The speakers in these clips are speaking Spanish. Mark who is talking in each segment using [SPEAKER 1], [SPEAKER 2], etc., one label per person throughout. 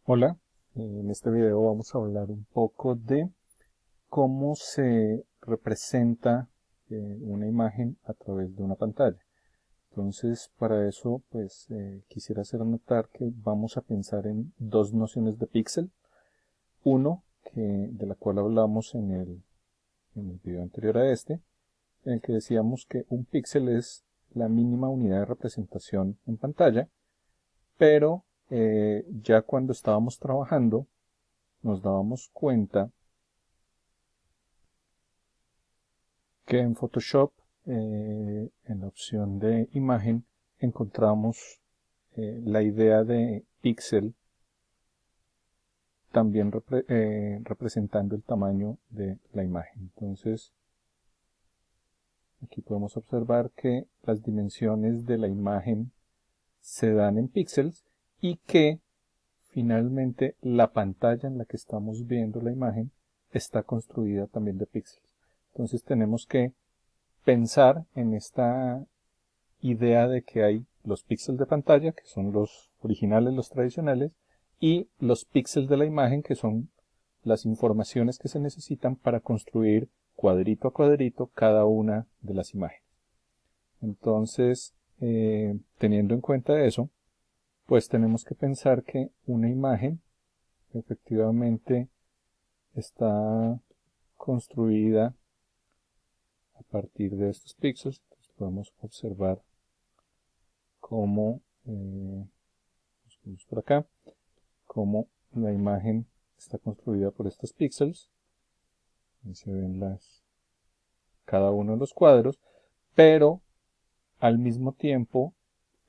[SPEAKER 1] Hola, en este video vamos a hablar un poco de cómo se representa una imagen a través de una pantalla. Entonces, para eso, quisiera hacer notar que vamos a pensar en dos nociones de píxel. Uno, de la cual hablamos en el video anterior a este, en el que decíamos que un píxel es la mínima unidad de representación en pantalla, pero ya cuando estábamos trabajando, nos dábamos cuenta que en Photoshop, en la opción de imagen, encontramos la idea de píxel también representando el tamaño de la imagen. Entonces, aquí podemos observar que las dimensiones de la imagen se dan en píxeles y que finalmente la pantalla en la que estamos viendo la imagen está construida también de píxeles. Entonces tenemos que pensar en esta idea de que hay los píxeles de pantalla, que son los originales, los tradicionales, y los píxeles de la imagen, que son las informaciones que se necesitan para construir cuadrito a cuadrito cada una de las imágenes. Entonces, teniendo en cuenta eso, pues tenemos que pensar que una imagen efectivamente está construida a partir de estos píxeles. Entonces podemos observar cómo, por acá, cómo la imagen está construida por estos píxeles. Ahí se ven cada uno de los cuadros, pero al mismo tiempo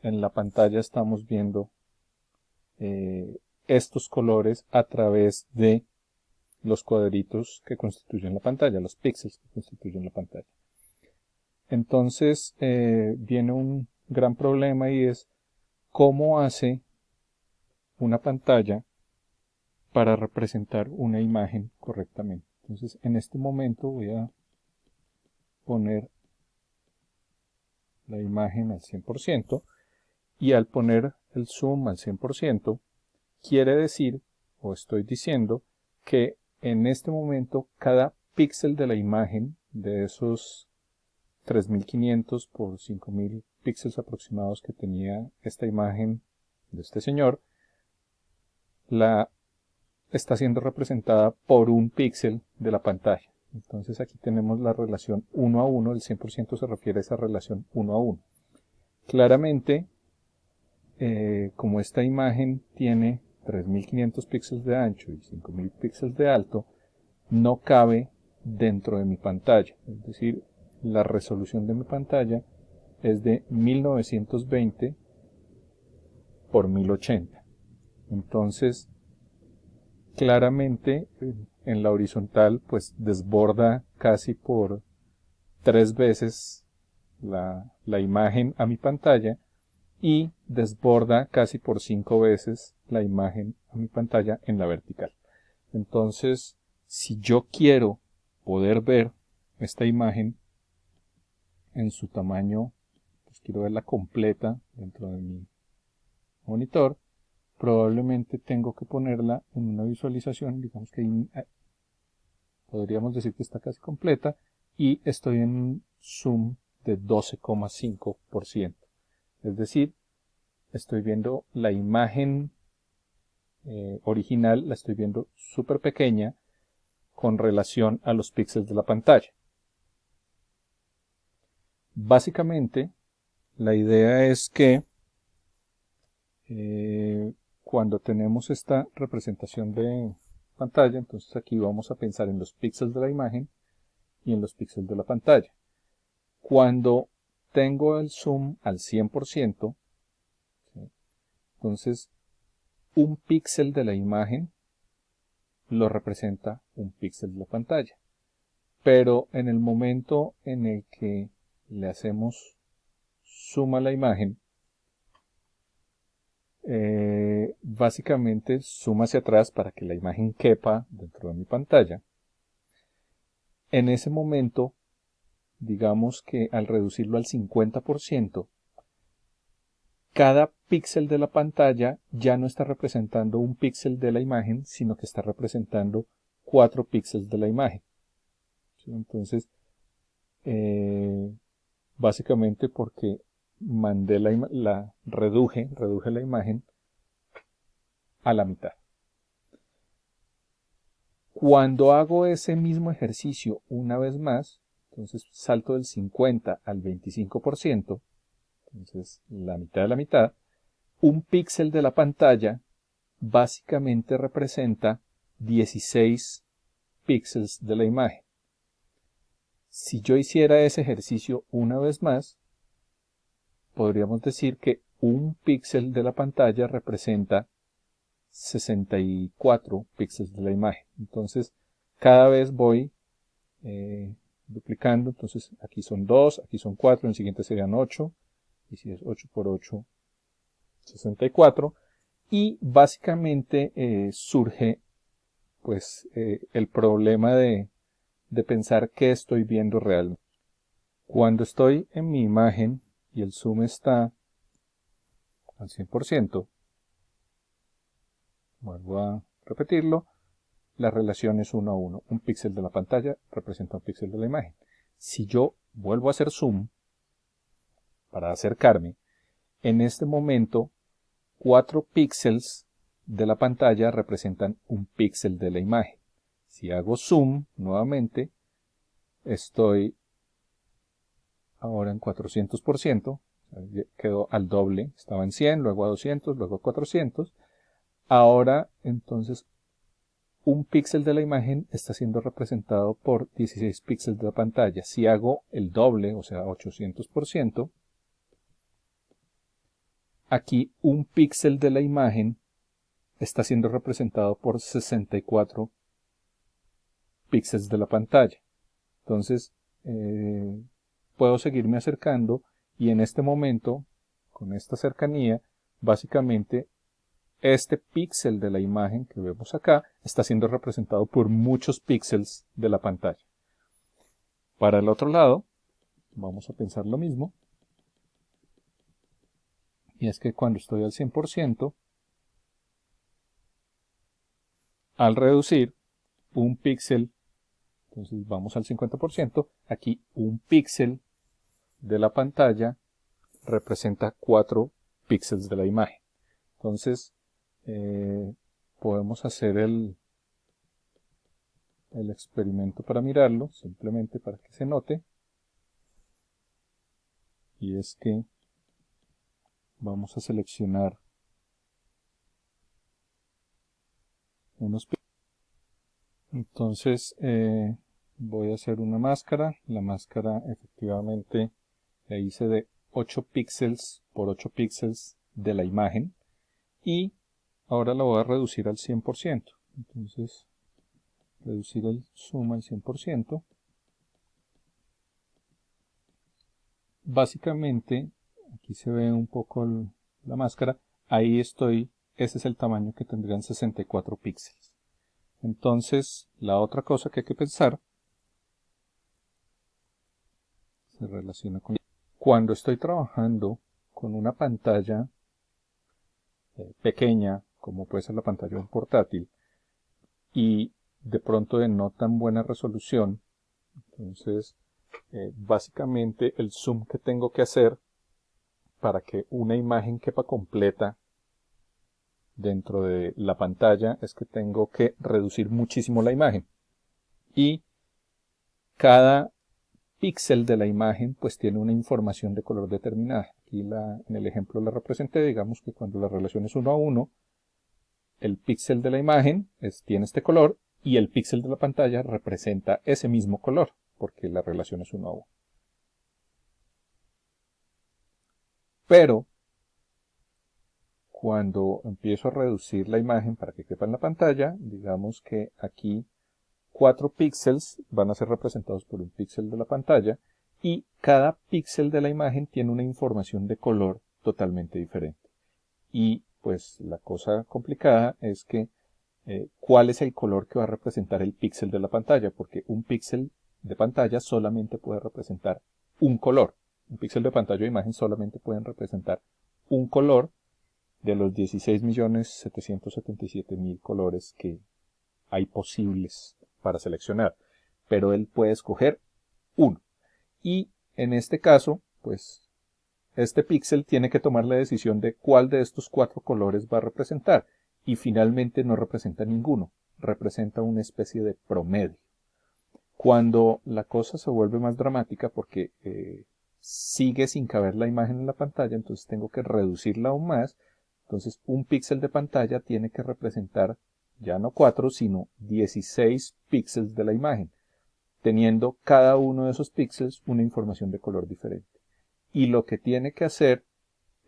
[SPEAKER 1] en la pantalla estamos viendo estos colores a través de los cuadritos que constituyen la pantalla, los píxeles que constituyen la pantalla. Entonces viene un gran problema y es cómo hace una pantalla para representar una imagen correctamente. Entonces en este momento voy a poner la imagen al 100% y al poner el zoom al 100% quiere decir o estoy diciendo que en este momento cada píxel de la imagen de esos 3500 por 5000 píxeles aproximados que tenía esta imagen de este señor la está siendo representada por un píxel de la pantalla. Entonces aquí tenemos la relación 1 a 1, el 100% se refiere a esa relación 1 a 1. Claramente, como esta imagen tiene 3500 píxeles de ancho y 5000 píxeles de alto, no cabe dentro de mi pantalla. Es decir, la resolución de mi pantalla es de 1920 por 1080. Entonces, claramente en la horizontal pues desborda casi por 3 veces la imagen a mi pantalla y desborda casi por 5 veces la imagen a mi pantalla en la vertical. Entonces, si yo quiero poder ver esta imagen en su tamaño, pues quiero verla completa dentro de mi monitor, probablemente tengo que ponerla en una visualización, digamos que podríamos decir que está casi completa, y estoy en un zoom de 12,5%. Es decir, estoy viendo la imagen original, la estoy viendo súper pequeña con relación a los píxeles de la pantalla. Básicamente, la idea es que cuando tenemos esta representación de pantalla, entonces aquí vamos a pensar en los píxeles de la imagen y en los píxeles de la pantalla. Cuando tengo el zoom al 100%, ¿sí? Entonces un píxel de la imagen lo representa un píxel de la pantalla. Pero en el momento en el que le hacemos zoom a la imagen, básicamente zoom hacia atrás para que la imagen quepa dentro de mi pantalla. En ese momento, digamos que al reducirlo al 50%, cada píxel de la pantalla ya no está representando un píxel de la imagen, sino que está representando 4 píxeles de la imagen. ¿Sí? Entonces, básicamente porque mandé reduje la imagen a la mitad. Cuando hago ese mismo ejercicio una vez más, entonces salto del 50 al 25%, entonces la mitad de la mitad, un píxel de la pantalla básicamente representa 16 píxeles de la imagen. Si yo hiciera ese ejercicio una vez más, podríamos decir que un píxel de la pantalla representa 64 píxeles de la imagen. Entonces, cada vez voy duplicando. Entonces, aquí son 2, aquí son 4, en el siguiente serían 8. Y si es 8 por 8, 64. Y básicamente surge pues el problema de pensar qué estoy viendo realmente. Cuando estoy en mi imagen y el zoom está al 100%, vuelvo a repetirlo, la relación es 1 a 1. Un píxel de la pantalla representa un píxel de la imagen. Si yo vuelvo a hacer zoom para acercarme, en este momento 4 píxeles de la pantalla representan un píxel de la imagen. Si hago zoom nuevamente, estoy ahora en 400%, quedó al doble, estaba en 100, luego a 200, luego a 400. Ahora entonces un píxel de la imagen está siendo representado por 16 píxeles de la pantalla. Si hago el doble, o sea 800%, aquí un píxel de la imagen está siendo representado por 64 píxeles de la pantalla. Entonces puedo seguirme acercando y en este momento, con esta cercanía, básicamente este píxel de la imagen que vemos acá está siendo representado por muchos píxeles de la pantalla. Para el otro lado, vamos a pensar lo mismo. Y es que cuando estoy al 100%, al reducir un píxel, entonces vamos al 50%, aquí un píxel de la pantalla representa 4 píxeles de la imagen. Entonces, podemos hacer el experimento para mirarlo, simplemente para que se note. Y es que vamos a seleccionar unos píxeles. Entonces, voy a hacer una máscara. La máscara efectivamente la hice de 8 píxeles por 8 píxeles de la imagen. Y ahora la voy a reducir al 100%. Entonces, reducir el zoom al 100%. Básicamente, aquí se ve un poco la máscara. Ahí estoy, ese es el tamaño que tendrían 64 píxeles. Entonces, la otra cosa que hay que pensar se relaciona con... Cuando estoy trabajando con una pantalla pequeña, como puede ser la pantalla de un portátil, y de pronto de no tan buena resolución, entonces básicamente el zoom que tengo que hacer para que una imagen quepa completa dentro de la pantalla es que tengo que reducir muchísimo la imagen. Y cada píxel de la imagen pues tiene una información de color determinada. Aquí en el ejemplo la representé, digamos que cuando la relación es 1 a 1, el píxel de la imagen tiene este color y el píxel de la pantalla representa ese mismo color, porque la relación es 1 a 1. Pero cuando empiezo a reducir la imagen para que quepa en la pantalla, digamos que aquí 4 píxeles van a ser representados por un píxel de la pantalla y cada píxel de la imagen tiene una información de color totalmente diferente. Y pues la cosa complicada es que cuál es el color que va a representar el píxel de la pantalla, porque un píxel de pantalla solamente puede representar un color. Un píxel de pantalla o imagen solamente pueden representar un color de los 16.777.000 colores que hay posibles para seleccionar, pero él puede escoger uno. Y en este caso, pues este píxel tiene que tomar la decisión de cuál de estos 4 colores va a representar, y finalmente no representa ninguno, representa una especie de promedio. Cuando la cosa se vuelve más dramática porque sigue sin caber la imagen en la pantalla, entonces tengo que reducirla aún más. Entonces un píxel de pantalla tiene que representar ya no 4, sino 16 píxeles de la imagen, teniendo cada uno de esos píxeles una información de color diferente. Y lo que tiene que hacer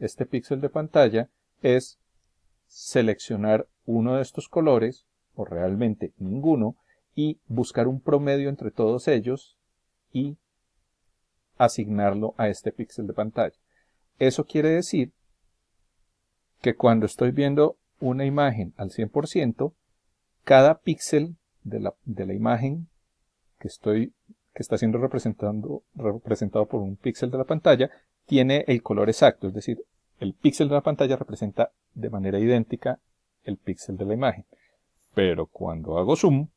[SPEAKER 1] este píxel de pantalla es seleccionar uno de estos colores, o realmente ninguno, y buscar un promedio entre todos ellos y asignarlo a este píxel de pantalla. Eso quiere decir que cuando estoy viendo una imagen al 100%, cada píxel de la imagen que está siendo representado por un píxel de la pantalla tiene el color exacto, es decir, el píxel de la pantalla representa de manera idéntica el píxel de la imagen. Pero cuando hago zoom,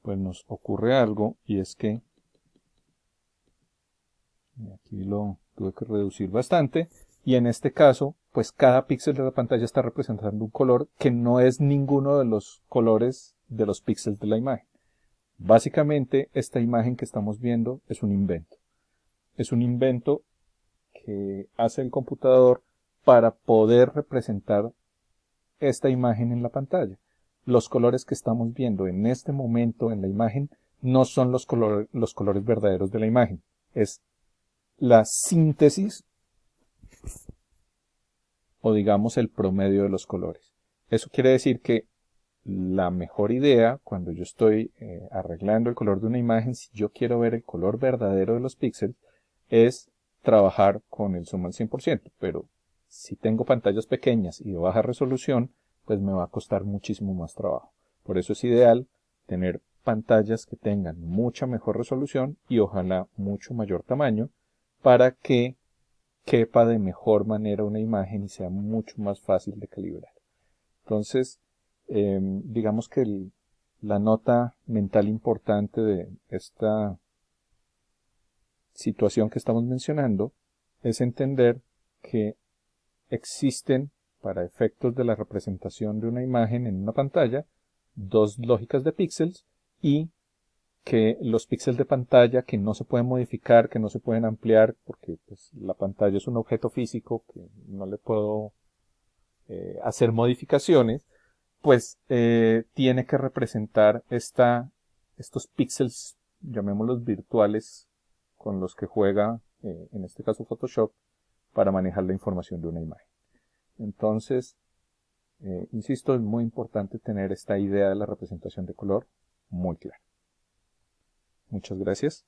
[SPEAKER 1] pues nos ocurre algo, y es que aquí lo tuve que reducir bastante, y en este caso pues cada píxel de la pantalla está representando un color que no es ninguno de los colores de los píxeles de la imagen. Básicamente esta imagen que estamos viendo es un invento. Es un invento que hace el computador para poder representar esta imagen en la pantalla. Los colores que estamos viendo en este momento en la imagen no son los colores verdaderos de la imagen. Es la síntesis o digamos el promedio de los colores. Eso quiere decir que la mejor idea cuando yo estoy arreglando el color de una imagen, si yo quiero ver el color verdadero de los píxeles, es trabajar con el zoom al 100%, pero si tengo pantallas pequeñas y de baja resolución, pues me va a costar muchísimo más trabajo. Por eso es ideal tener pantallas que tengan mucha mejor resolución y ojalá mucho mayor tamaño para que quepa de mejor manera una imagen y sea mucho más fácil de calibrar. Entonces, digamos que la nota mental importante de esta situación que estamos mencionando es entender que existen, para efectos de la representación de una imagen en una pantalla, dos lógicas de píxeles, y que los píxeles de pantalla que no se pueden modificar, que no se pueden ampliar, porque pues, la pantalla es un objeto físico que no le puedo hacer modificaciones, pues tiene que representar estos píxeles, llamémoslos virtuales, con los que juega, en este caso Photoshop, para manejar la información de una imagen. Entonces, insisto, es muy importante tener esta idea de la representación de color muy clara. Muchas gracias.